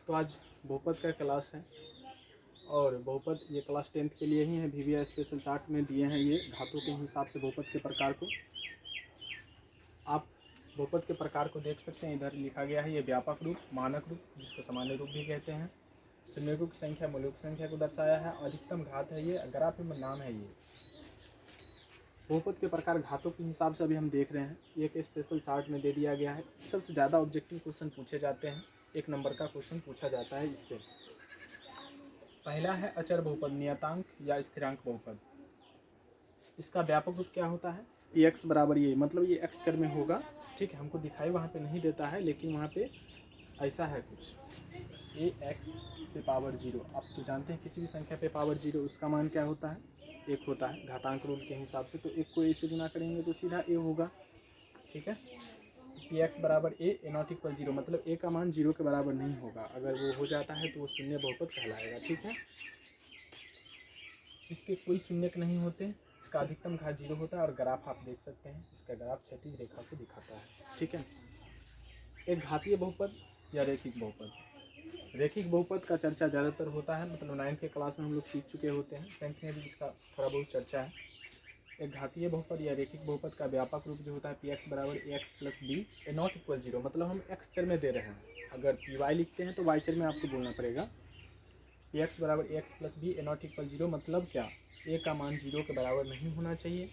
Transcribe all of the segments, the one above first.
तो आज बहुपद का क्लास है और बहुपद ये क्लास 10th के लिए ही है। VBA स्पेशल चार्ट में दिए हैं ये घातों के हिसाब से बहुपद के प्रकार को। आप बहुपद के प्रकार को देख सकते हैं, इधर लिखा गया है ये व्यापक रूप, मानक रूप जिसको सामान्य रूप भी कहते हैं, शून्यकों की संख्या, मूल्यों की संख्या को दर्शाया है, अधिकतम घात है ये, ग्राफ में नाम है ये। बहुपद के प्रकार घातों के हिसाब से अभी हम देख रहे हैं, एक स्पेशल चार्ट में दे दिया गया है। सबसे ज़्यादा ऑब्जेक्टिव क्वेश्चन पूछे जाते हैं, 1 नंबर का क्वेश्चन पूछा जाता है इससे। पहला है अचर बहुपद, नियतांक या स्थिरांक बहुपद। इसका व्यापक रूप क्या होता है? x बराबर ये, मतलब ये x चर में होगा, ठीक है। हमको दिखाई वहाँ पे नहीं देता है, लेकिन वहाँ पे ऐसा है कुछ, ax पे पावर 0। आप तो जानते हैं किसी भी संख्या पे पावर 0 उसका मान क्या होता है? 1 होता है घातांक रूल के हिसाब से। तो 1 को a से गुना करेंगे तो सीधा a होगा, ठीक है। x बराबर a नॉट इक्वल 0, मतलब a का मान 0 के बराबर नहीं होगा। अगर वो हो जाता है तो वो शून्य बहुपद कहलाएगा, ठीक है। इसके कोई शून्यक नहीं होते, इसका अधिकतम घात 0 होता है और ग्राफ आप देख सकते हैं, इसका ग्राफ क्षैतिज रेखा को दिखाता है, ठीक है। एक घातीय बहुपद या रैखिक बहुपद। रैखिक बहुपद का चर्चा ज़्यादातर होता है, मतलब 9th के क्लास में हम लोग सीख चुके होते हैं, 10th में भी इसका थोड़ा बहुत चर्चा है। एक घातीय बहुपद या रैखिक बहुपद का व्यापक रूप जो होता है px बराबर ax plus b A not equal 0, मतलब हम x चर में दे रहे हैं। अगर py लिखते हैं तो y चर में आपको बोलना पड़ेगा। px बराबर ax plus b A not equal 0, मतलब क्या? a का मान 0 के बराबर नहीं होना चाहिए।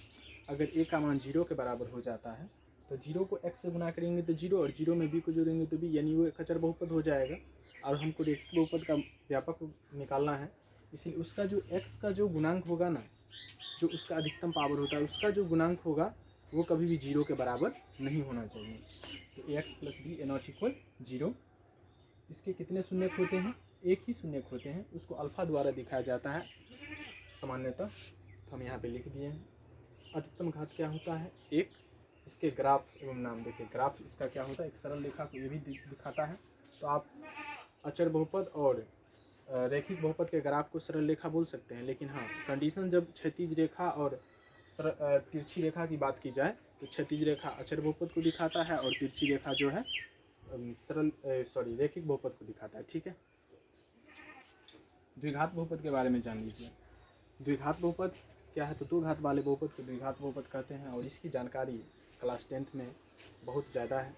अगर a का मान 0 के बराबर हो जाता है तो 0 को x से गुना करेंगे तो 0, और 0 में b को जोड़ेंगे तो b, यानी वो एक अचर बहुपद हो जाएगा। और हमको रैखिक बहुपद का व्यापक रूप निकालना है, इसलिए उसका जो x का जो गुणांक होगा ना, जो उसका अधिकतम पावर होता है, उसका जो गुणांक होगा वो कभी भी 0 के बराबर नहीं होना चाहिए। तो ax plus b A not equal 0। इसके कितने शून्यक होते हैं? एक ही शून्यक होते हैं, उसको अल्फा द्वारा दिखाया जाता है सामान्यतः, तो हम यहाँ पे लिख दिए हैं। अधिकतम घात क्या होता है? 1। इसके ग्राफ एवं नाम देखिए, ग्राफ इसका क्या होता है? एक सरल रेखा को ये भी दिखाता है। तो आप अचर बहुपद और रैखिक बहुपद के ग्राफ को सरल रेखा बोल सकते हैं, लेकिन हाँ, कंडीशन जब क्षैतिज रेखा और तिरछी रेखा की बात की जाए तो क्षैतिज रेखा अचर बहुपद को दिखाता है और तिरछी रेखा जो है रैखिक बहुपद को दिखाता है, ठीक है। द्विघात बहुपद के बारे में जान लीजिए। द्विघात बहुपद क्या है? तो 2 घात वाले बहुपद को द्विघात बहुपद कहते हैं, और इसकी जानकारी क्लास 10th में बहुत ज़्यादा है।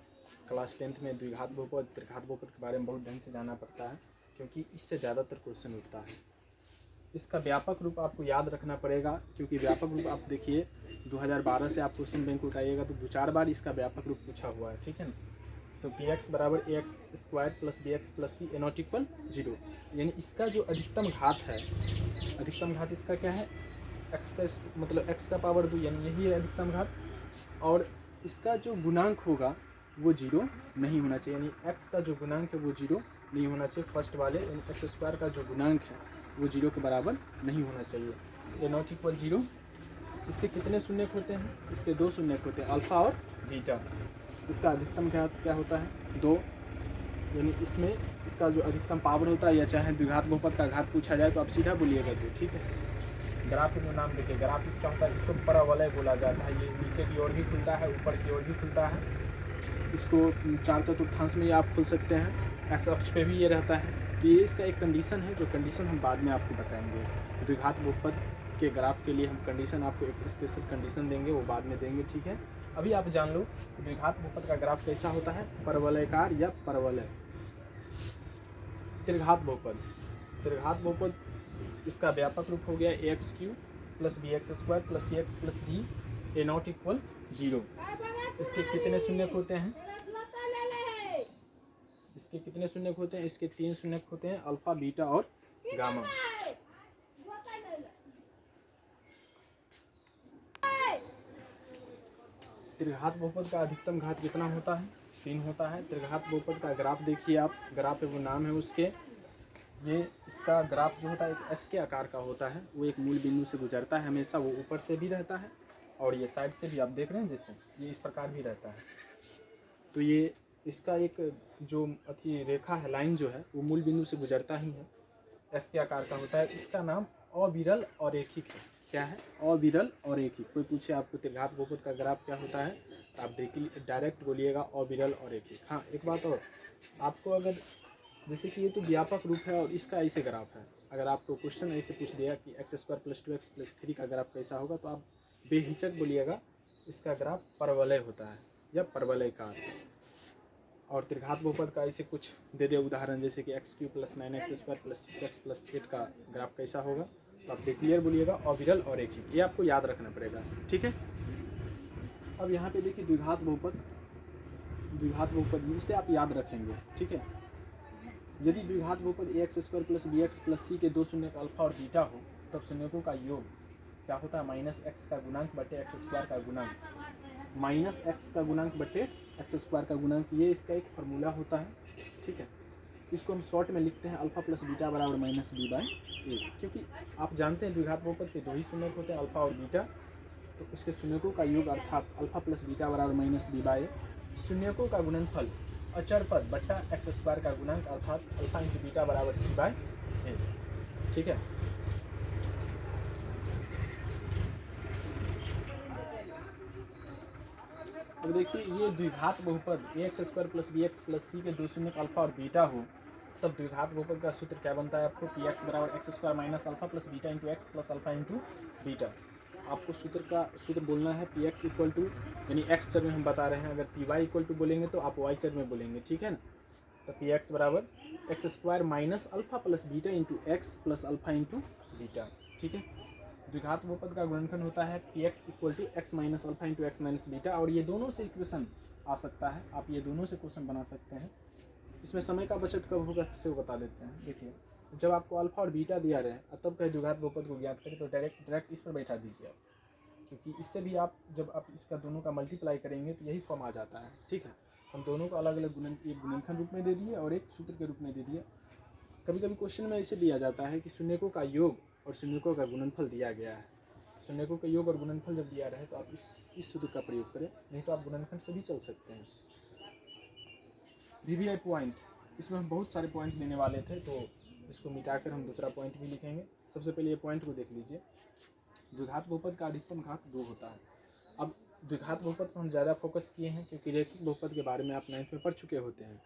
क्लास 10th में द्विघात बहुपद, त्रिघात बहुपद के बारे में बहुत ढंग से जाना पड़ता है, क्योंकि इससे ज़्यादातर क्वेश्चन उठता है। इसका व्यापक रूप आपको याद रखना पड़ेगा, क्योंकि व्यापक रूप आप देखिए 2012 से आप क्वेश्चन बैंक उठाइएगा तो 2-4 बार इसका व्यापक रूप पूछा हुआ है, ठीक है ना। तो px बराबर ax square plus bx plus c A not equal 0, यानी इसका जो अधिकतम घात है, अधिकतम घात इसका क्या है? x का मतलब x का पावर 2, यानी यही है अधिकतम घात। और इसका जो गुणांक होगा वो 0 नहीं होना चाहिए, यानी x का जो गुणांक है वो 0 नहीं होना चाहिए। फर्स्ट वाले यानी एक्स स्क्वायर का जो गुणांक है वो 0 के बराबर नहीं होना चाहिए। ए नॉट इक्वल 0। इसके कितने शून्यक होते हैं? इसके 2 शून्यक होते हैं, अल्फा और बीटा। इसका अधिकतम घात क्या होता है? 2, यानी इसमें इसका जो अधिकतम पावर होता है, या चाहे द्विघात बहुपद का घात पूछा जाए तो आप सीधा बोलिएगा 2, ठीक है। ग्राफ में नाम देखिए, ग्राफ इसका होता है, इसको परवलय बोला जाता है। ये नीचे की ओर भी खुलता है, ऊपर की ओर भी खुलता है। इसको 4/4 में आप खोल सकते हैं, एक्स अक्ष पे भी ये रहता है। तो ये इसका एक कंडीशन है, जो कंडीशन हम बाद में आपको बताएंगे। द्विघात बहुपद के ग्राफ के लिए हम कंडीशन, आपको एक स्पेशल कंडीशन देंगे, वो बाद में देंगे, ठीक है। अभी आप जान लो द्विघात बहुपद का ग्राफ कैसा होता है, परवलयकार या परवलय। त्रिघात बहुपद, त्रिघात बहुपद इसका व्यापक रूप हो गया ax³ plus bx² plus cx plus d A not equal 0। इसके कितने शून्यक होते हैं? इसके कितने शून्यक होते हैं? इसके 3 शून्यक होते हैं, अल्फा, बीटा और गामा। त्रिघात बहुपद का अधिकतम घात कितना होता है? 3 होता है। त्रिघात बहुपद का ग्राफ देखिए आप, ग्राफ है वो नाम है उसके, ये इसका ग्राफ जो होता है एक एस के आकार का होता है। वो एक मूल बिंदु से गुजरता है हमेशा, वो ऊपर से भी रहता है और ये साइड से भी आप देख रहे हैं, जैसे ये इस प्रकार भी रहता है। तो ये इसका एक जो अथी रेखा है, लाइन जो है, वो मूल बिंदु से गुजरता ही है, एस के आकार का होता है। इसका नाम अविरल और रैखिक है। क्या है? अविरल और रैखिक। कोई पूछे आपको त्रिघात बहुपद का ग्राफ क्या होता है, तो आप डायरेक्ट बोलिएगा अविरल और रैखिक। हाँ, एक बात और, आपको अगर जैसे कि ये तो व्यापक रूप है और इसका ऐसे ग्राफ है। अगर आपको क्वेश्चन ऐसे पूछ दिया कि x² + 2x + 3 का ग्राफ कैसा होगा, तो आप बेहिचक बोलिएगा इसका ग्राफ परवलय होता है या परवलयकार। और त्रिघात बहुपद का ऐसे कुछ दे दे उदाहरण, जैसे कि x³ + 9x² + 6x + 8 का ग्राफ कैसा होगा, तो आप क्लियर बोलिएगा अविरल और रैखिक, ये आपको याद रखना पड़ेगा। ठीक है, अब यहाँ पे देखिए द्विघात बहुपद इसे आप याद रखेंगे। ठीक है, यदि द्विघात बहुपद ax² + bx + c के दो शून्यक अल्फा और बीटा हो, तब शून्यकों का योग क्या होता है, -x का गुणांक बटे x² का गुणांक, -x का गुणांक बटे x² का गुणांक, ये इसका एक फार्मूला होता है। ठीक है, इसको हम शॉर्ट में लिखते हैं अल्फा + बीटा बराबर -b/a, क्योंकि आप जानते हैं द्विघात बहुपद के दो ही शून्यक होते हैं, अल्फा और बीटा, तो उसके शून्यकों का योग अर्थात अल्फा + बीटा बराबर -b/a, शून्यकों का गुणनफल अचर पद बट्टा x² का गुणांक अर्थात अल्फा × बीटा बराबर c/a। ठीक है, अब देखिए ये द्विघात बहुपद ax² + bx + c के दो शून्यक अल्फा और बीटा हो, तब द्विघात बहुपद का सूत्र क्या बनता है आपको, px बराबर x² - alpha + beta × x + alpha × beta. आपको सूत्र बोलना है px इक्वल टू, यानी x चर में हम बता रहे हैं, अगर py इक्वल टू बोलेंगे तो आप y चर में बोलेंगे। ठीक है ना, तो px बराबर x² - alpha + beta × x + alpha × beta. ठीक है, द्विघात बहुपद का गुणनखंड होता है px equal to x - alpha × x - beta, और ये दोनों से इक्वेशन आ सकता है, आप ये दोनों से क्वेश्चन बना सकते हैं। इसमें समय का बचत कब होगा से वो बता देते हैं। देखिए, जब आपको अल्फा और बीटा दिया रहे तब कहीं द्विघात बहुपद को ज्ञात करें, तो डायरेक्ट इस पर बैठा दीजिए आप, क्योंकि इससे भी आप जब आप इसका दोनों का मल्टीप्लाई करेंगे तो यही फॉर्म आ जाता है। ठीक है, हम दोनों को अलग अलग एक गुणनखंड रूप में दे दिए और एक सूत्र के रूप में दे दिए। कभी कभी क्वेश्चन में ऐसे दिया जाता है कि शून्यकों का योग और शून्यकों का गुणनफल दिया गया है, शून्यकों का योग और गुणनफल जब दिया रहे तो आप इस सूत्र का प्रयोग करें, नहीं तो आप गुणनखंड से भी चल सकते हैं। VVI पॉइंट, इसमें हम बहुत सारे पॉइंट देने वाले थे, तो इसको मिटाकर हम दूसरा पॉइंट भी लिखेंगे। सबसे पहले ये पॉइंट को देख लीजिए, द्विघात बहुपद का अधिकतम घात 2 होता है। अब द्विघात बहुपद को हम ज़्यादा फोकस किए हैं क्योंकि रैखिक बहुपद के बारे में आप 9th में पढ़ चुके होते हैं,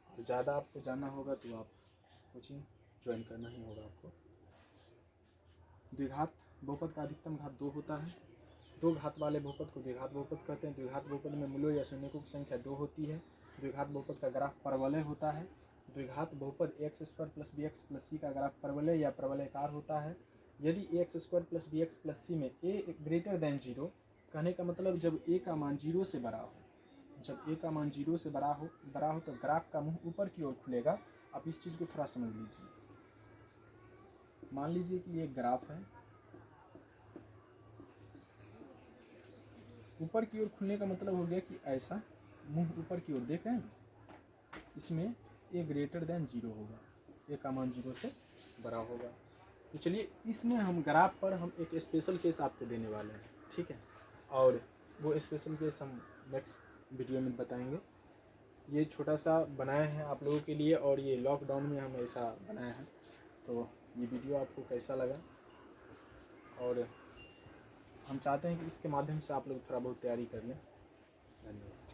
और ज़्यादा आपको जानना होगा तो आप कोचिंग ज्वाइन करना ही होगा आपको। द्विघात बहुपद का अधिकतम घात 2 होता है। दो घात वाले बहुपद को द्विघात बहुपद कहते हैं। द्विघात बहुपद में मूलों या शून्यकों की संख्या 2 होती है। द्विघात बहुपद का ग्राफ परवलय होता है। द्विघात बहुपद ax² + bx + c का ग्राफ परवलय या परवलयकार होता है। यदि ax² + bx + c में a > 0, कहने का मतलब जब a का मान 0 से बड़ा हो, जब a का मान 0 से बड़ा हो तो ग्राफ का मुंह ऊपर की ओर खुलेगा। आप इस चीज़ को थोड़ा समझ लीजिए। मान लीजिए कि ये ग्राफ है, ऊपर की ओर खुलने का मतलब हो गया कि ऐसा मुंह ऊपर की ओर देख रहे हैं, इसमें a > 0 होगा, a का मान 0 से बड़ा होगा। तो चलिए इसमें हम ग्राफ पर हम एक स्पेशल केस आपको देने वाले हैं। ठीक है, और वो स्पेशल केस हम नेक्स्ट वीडियो में बताएंगे। ये छोटा सा बनाए हैं आप लोगों के लिए, और ये लॉकडाउन में हम ऐसा बनाए हैं। तो ये वीडियो आपको कैसा लगा, और हम चाहते हैं कि इसके माध्यम से आप लोग थोड़ा बहुत तैयारी कर लें। धन्यवाद।